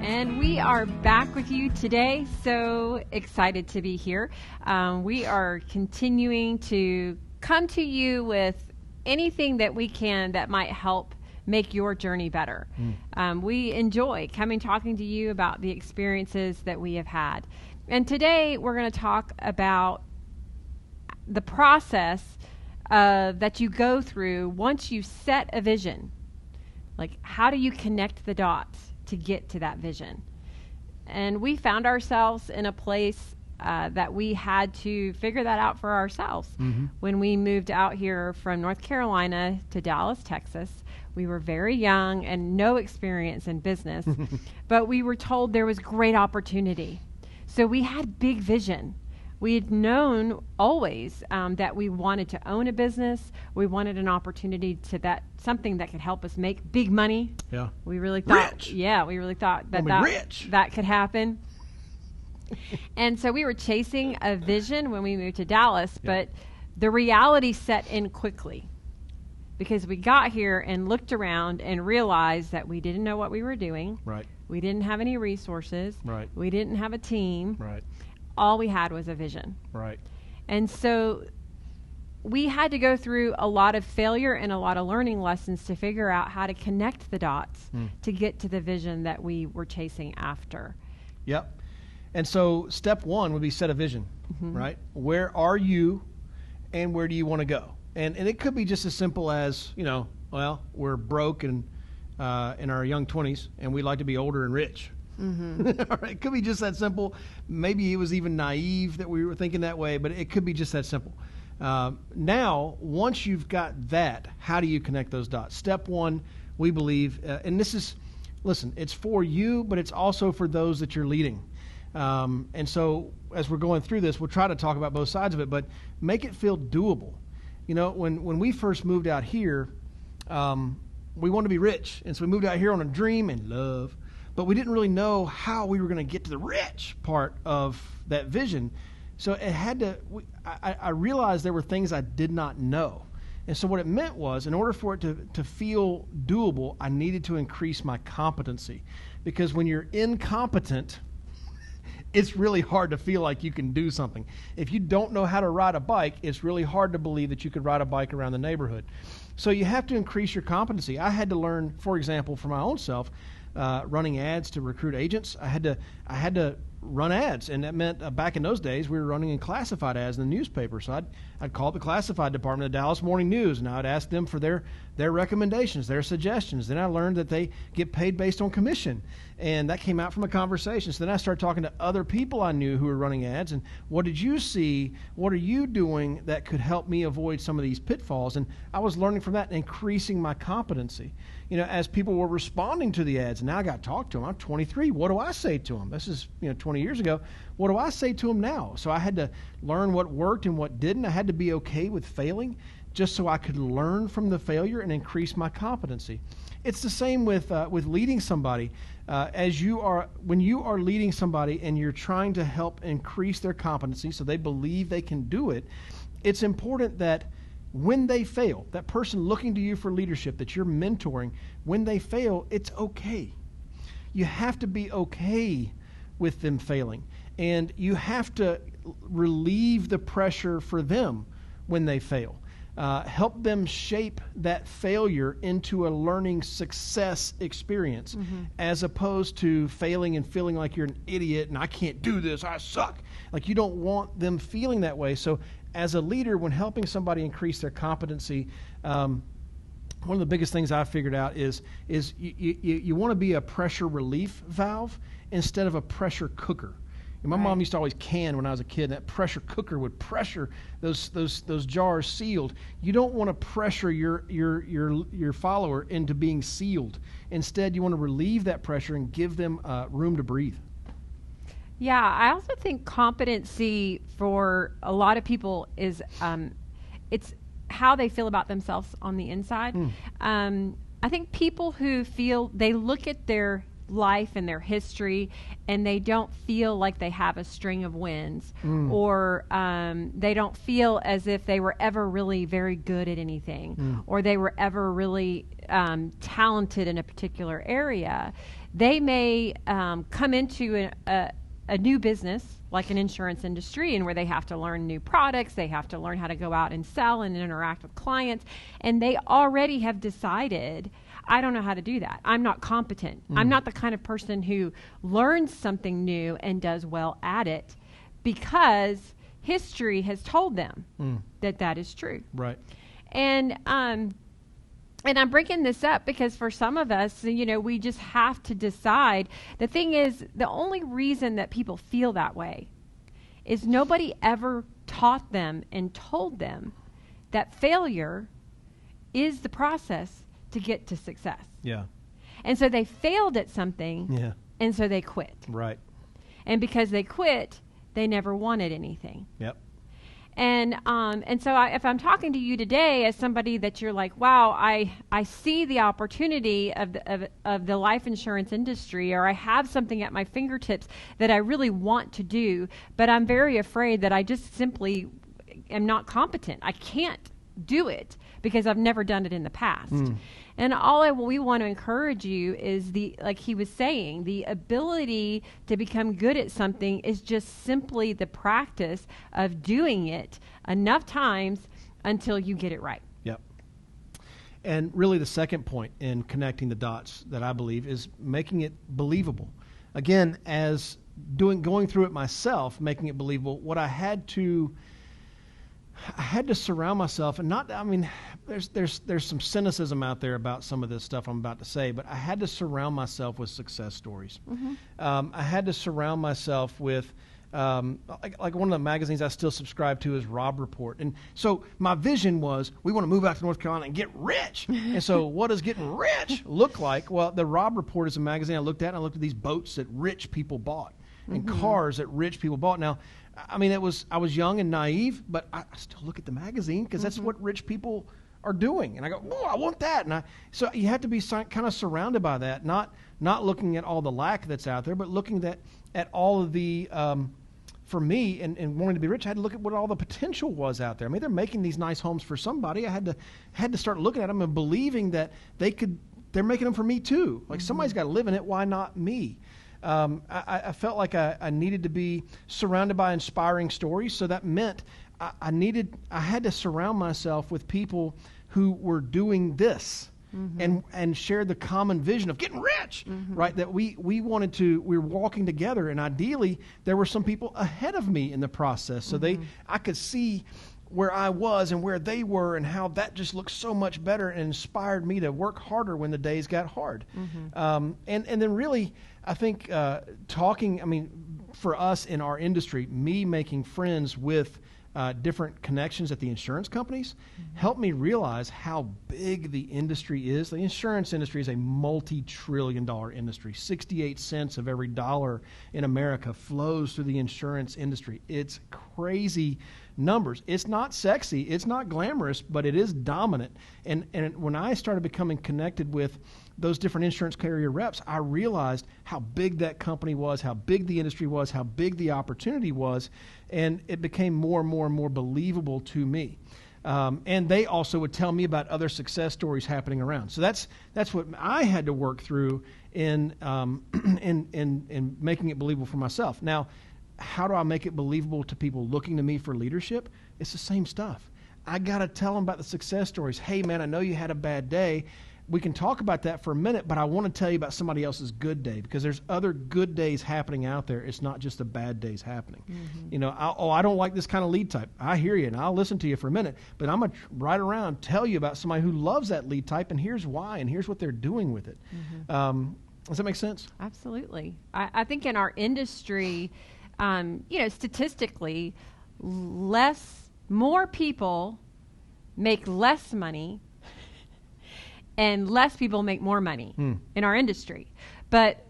And we are back with you today. So excited to be here. We are continuing to come to you with anything that we can that might help make your journey better. We enjoy talking to you about the experiences that we have had. And today we're going to talk about the process that you go through once you set a vision. Like, how do you connect the dots to get to that vision? And we found ourselves in a place that we had to figure that out for ourselves. When we moved out here from North Carolina to Dallas, Texas, we were very young and no experience in business, but we were told there was great opportunity. So we had big vision. We had known always that we wanted to own a business. We wanted an opportunity to something that could help us make big money. Yeah. We really thought, rich. Yeah, we really thought that rich. That could happen. And so we were chasing a vision when we moved to Dallas, but the reality set in quickly because we got here and looked around and realized that we didn't know what we were doing. Right. We didn't have any resources. Right. We didn't have a team. Right. All we had was a vision. Right. And so we had to go through a lot of failure and a lot of learning lessons to figure out how to connect the dots to get to the vision that we were chasing after. Yep. And so step one would be set a vision, right? Where are you and where do you want to go? And it could be just as simple as, we're broke and in our young 20s and we'd like to be older and rich. All right. It could be just that simple. Maybe it was even naive that we were thinking that way, but it could be just that simple. Now, once you've got that, how do you connect those dots? Step one, we believe, and this is, listen, it's for you, but it's also for those that you're leading. And so as we're going through this, we'll try to talk about both sides of it, but make it feel doable. When we first moved out here, we wanted to be rich. And so we moved out here on a dream and love, but we didn't really know how we were going to get to the rich part of that vision. So it had to, I realized there were things I did not know. And so what it meant was, in order for it to feel doable, I needed to increase my competency. Because when you're incompetent, it's really hard to feel like you can do something. If you don't know how to ride a bike, it's really hard to believe that you could ride a bike around the neighborhood. So you have to increase your competency. I had to learn, for example, for my own self, running ads to recruit agents. I had to run ads, and that meant back in those days we were running in classified ads in the newspaper. So I'd call the classified department of the Dallas Morning News, and I'd ask them for their recommendations, their suggestions. Then I learned that they get paid based on commission, and that came out from a conversation. So then I started talking to other people I knew who were running ads, and what did you see? What are you doing that could help me avoid some of these pitfalls? And I was learning from that and increasing my competency. As people were responding to the ads, and now I got to talk to them. I'm 23. What do I say to them? This is 20 years ago. What do I say to them now? So I had to learn what worked and what didn't. I had to be okay with failing just so I could learn from the failure and increase my competency. It's the same with leading somebody. When you are leading somebody and you're trying to help increase their competency so they believe they can do it, it's important that when they fail, that person looking to you for leadership that you're mentoring, when they fail, it's okay. You have to be okay with them failing. And you have to relieve the pressure for them when they fail. Help them shape that failure into a learning success experience, as opposed to failing and feeling like you're an idiot and I can't do this, I suck. Like, you don't want them feeling that way. So as a leader, when helping somebody increase their competency, one of the biggest things I've figured out is you want to be a pressure relief valve instead of a pressure cooker. And my mom used to always can when I was a kid. That pressure cooker would pressure those jars sealed. You don't want to pressure your follower into being sealed. Instead, you want to relieve that pressure and give them room to breathe. Yeah, I also think competency for a lot of people is it's how they feel about themselves on the inside. I think people who feel, they look at their life and their history and they don't feel like they have a string of wins, or they don't feel as if they were ever really very good at anything, or they were ever really talented in a particular area. They may come into a new business like an insurance industry, and where they have to learn new products, they have to learn how to go out and sell and interact with clients, and they already have decided, I don't know how to do that. I'm not competent. I'm not the kind of person who learns something new and does well at it, because history has told them that that is true. Right. And I'm bringing this up because for some of us, we just have to decide. The thing is, the only reason that people feel that way is nobody ever taught them and told them that failure is the process to get to success. Yeah. And so they failed at something, Yeah. and so they quit. Right. And because they quit, they never wanted anything. Yep. And so if I'm talking to you today as somebody that you're like, wow, I see the opportunity of the life insurance industry, or I have something at my fingertips that I really want to do, but I'm very afraid that I just simply am not competent. I can't do it because I've never done it in the past. And we want to encourage you is like he was saying, the ability to become good at something is just simply the practice of doing it enough times until you get it right. Yep. And really the second point in connecting the dots that I believe is making it believable. Again, as going through it myself, making it believable, what I had to surround myself, and there's some cynicism out there about some of this stuff I'm about to say, but I had to surround myself with success stories. I had to surround myself with, like one of the magazines I still subscribe to is Robb Report. And so my vision was, we want to move out to North Carolina and get rich. And so what does getting rich look like? Well, the Robb Report is a magazine I looked at, and I looked at these boats that rich people bought and cars that rich people bought. Now, I was young and naive, but I still look at the magazine because that's what rich people are doing. And I go, oh, I want that. So you have to be kind of surrounded by that, not looking at all the lack that's out there, but looking at all of the, for me, and wanting to be rich, I had to look at what all the potential was out there. I mean, they're making these nice homes for somebody. I had to start looking at them and believing that they're making them for me too. Like somebody's got to live in it. Why not me? I felt like I needed to be surrounded by inspiring stories. So that meant I had to surround myself with people who were doing this and shared the common vision of getting rich, right? That we were walking together, and ideally there were some people ahead of me in the process. So I could see where I was and where they were, and how that just looked so much better and inspired me to work harder when the days got hard. And then really, I think for us in our industry, me making friends with different connections at the insurance companies helped me realize how big the industry is. The insurance industry is a multi-trillion-dollar industry. 68 cents of every dollar in America flows through the insurance industry. It's crazy numbers. It's not sexy, it's not glamorous, but it is dominant. And when I started becoming connected with those different insurance carrier reps, I realized how big that company was, how big the industry was, how big the opportunity was, and it became more and more and more believable to me. And they also would tell me about other success stories happening around. So that's what I had to work through in making it believable for myself. Now, how do I make it believable to people looking to me for leadership? It's the same stuff. I got to tell them about the success stories. Hey, man, I know you had a bad day. We can talk about that for a minute, but I want to tell you about somebody else's good day, because there's other good days happening out there. It's not just the bad days happening. I don't like this kind of lead type. I hear you, and I'll listen to you for a minute, but I'm going to right around tell you about somebody who loves that lead type, and here's why, and here's what they're doing with it. Does that make sense? Absolutely. I think in our industry, statistically, more people make less money and less people make more money in our industry. But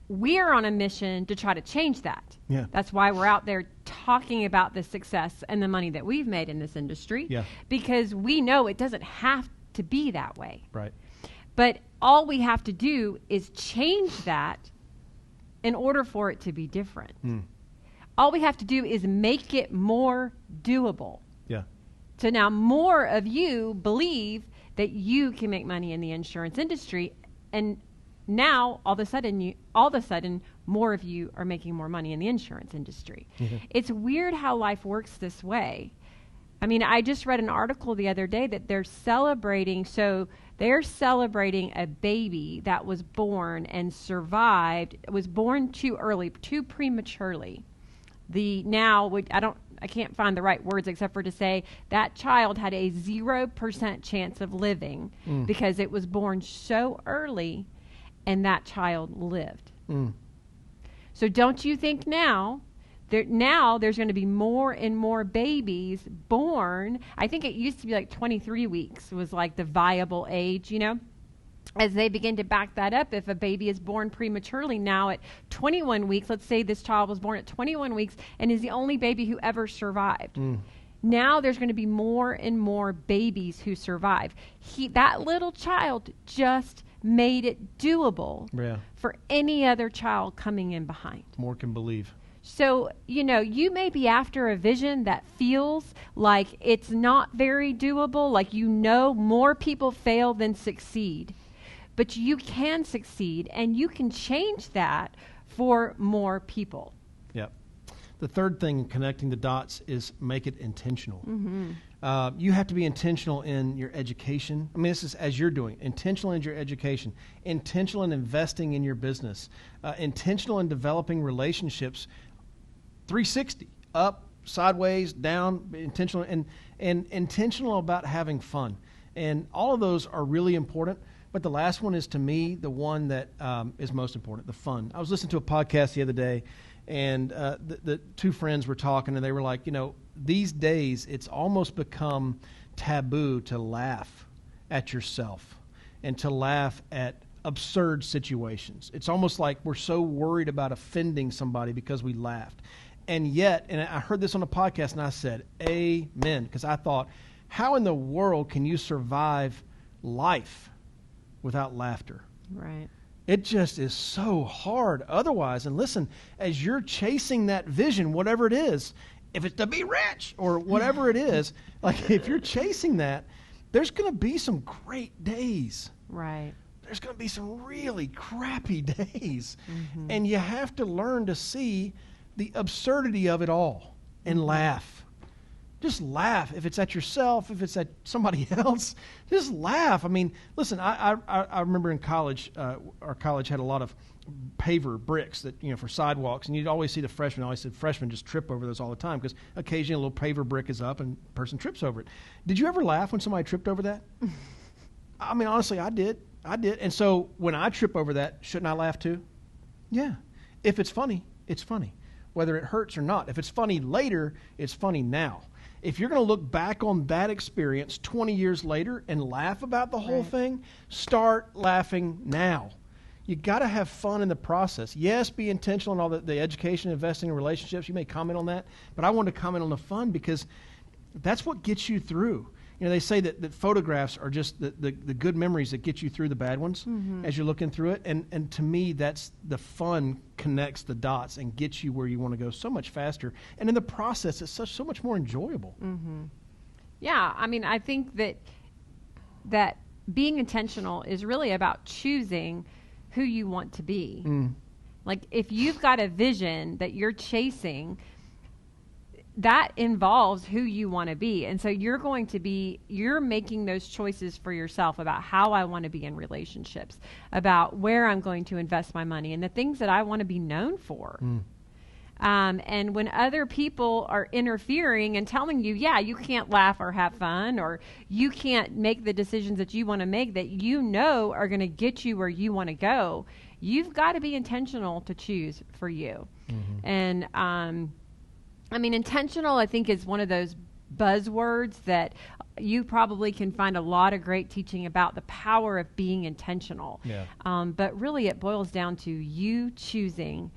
we are on a mission to try to change that. Yeah. That's why we're out there talking about the success and the money that we've made in this industry. Yeah. Because we know it doesn't have to be that way. Right. But all we have to do is change that in order for it to be different. All we have to do is make it more doable. Yeah. So now more of you believe that you can make money in the insurance industry, and now all of a sudden more of you are making more money in the insurance industry. It's weird how life works this way. I mean, I just read an article the other day that they're celebrating a baby that was born and survived. It was born too early, too prematurely. I can't find the right words except for to say that child had a 0% chance of living because it was born so early and that child lived. So don't you think now there's going to be more and more babies born? I think it used to be like 23 weeks was like the viable age, As they begin to back that up, if a baby is born prematurely now at 21 weeks, let's say this child was born at 21 weeks and is the only baby who ever survived. Now there's going to be more and more babies who survive. That little child just made it doable for any other child coming in behind. More can believe. So, you may be after a vision that feels like it's not very doable, like more people fail than succeed. But you can succeed, and you can change that for more people. Yep. The third thing in connecting the dots is make it intentional. You have to be intentional in your education. I mean, this is as you're doing. Intentional in your education. Intentional in investing in your business. Intentional in developing relationships. 360, up, sideways, down, intentional, and intentional about having fun. And all of those are really important. But the last one is, to me, the one that is most important, the fun. I was listening to a podcast the other day, and the two friends were talking, and they were like, these days it's almost become taboo to laugh at yourself and to laugh at absurd situations. It's almost like we're so worried about offending somebody because we laughed. And yet, and I heard this on a podcast, and I said, amen, because I thought, how in the world can you survive life without laughter? Right. It just is so hard otherwise. And listen, as you're chasing that vision, whatever it is, if it's to be rich or whatever it is, like if you're chasing that, there's going to be some great days. Right. There's going to be some really crappy days. And you have to learn to see the absurdity of it all and laugh. Just laugh. If it's at yourself, if it's at somebody else, just laugh. I mean, listen, I remember in college, our college had a lot of paver bricks that, for sidewalks, and you'd always see the freshmen. I always said freshmen just trip over those all the time because occasionally a little paver brick is up and a person trips over it. Did you ever laugh when somebody tripped over that? I mean, honestly, I did. And so when I trip over that, shouldn't I laugh too? Yeah. If it's funny, it's funny. Whether it hurts or not. If it's funny later, it's funny now. If you're going to look back on that experience 20 years later and laugh about the whole thing, start laughing now. You got to have fun in the process. Yes, be intentional in all the education, investing, in relationships. You may comment on that, but I want to comment on the fun because that's what gets you through. They say that photographs are just the good memories that get you through the bad ones as you're looking through it. And to me, that's the fun connects the dots and gets you where you want to go so much faster. And in the process, it's so much more enjoyable. Yeah, I mean, I think that being intentional is really about choosing who you want to be. Like if you've got a vision that you're chasing, that involves who you want to be. And so you're making those choices for yourself about how I want to be in relationships, about where I'm going to invest my money and the things that I want to be known for. And when other people are interfering and telling you, you can't laugh or have fun, or you can't make the decisions that you want to make that are going to get you where you want to go, you've got to be intentional to choose for you. And, I mean, intentional, I think, is one of those buzzwords that you probably can find a lot of great teaching about the power of being intentional. But really, it boils down to you choosing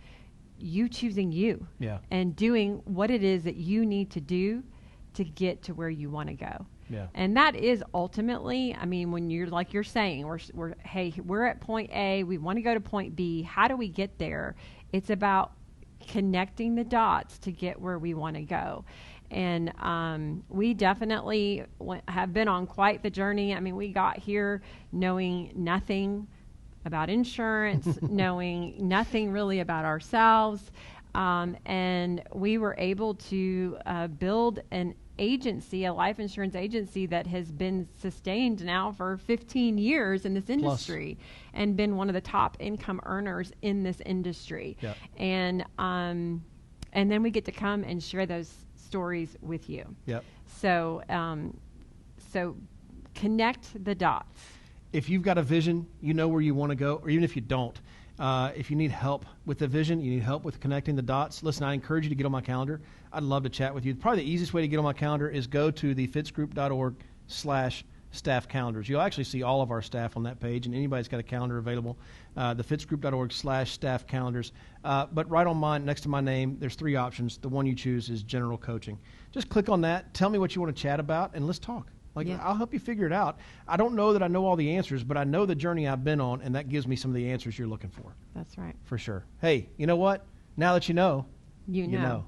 you and doing what it is that you need to do to get to where you want to go. And that is ultimately, I mean, when you're saying, we're at point A, we want to go to point B. How do we get there? It's about connecting the dots to get where we want to go. And we definitely have been on quite the journey. I mean, we got here knowing nothing about insurance, knowing nothing really about ourselves. And we were able to build an agency, a life insurance agency that has been sustained now for 15 years in this industry and been one of the top income earners in this industry. Yep. And then we get to come and share those stories with you. Yep. So, so connect the dots. If you've got a vision, you know where you want to go, or even if you don't, if you need help with the vision, you need help with connecting the dots, listen, I encourage you to get on my calendar. I'd love to chat with you. Probably the easiest way to get on my calendar is go to thefitzgroup.org/staff calendars. You'll actually see all of our staff on that page, and anybody's got a calendar available, thefitzgroup.org/staff calendars. But right on mine, next to my name, there's 3 options. The one you choose is general coaching. Just click on that, tell me what you want to chat about, and let's talk. I'll help you figure it out. I don't know that I know all the answers, but I know the journey I've been on, and that gives me some of the answers you're looking for. That's right. For sure. Hey, you know what? Now that you know, you know.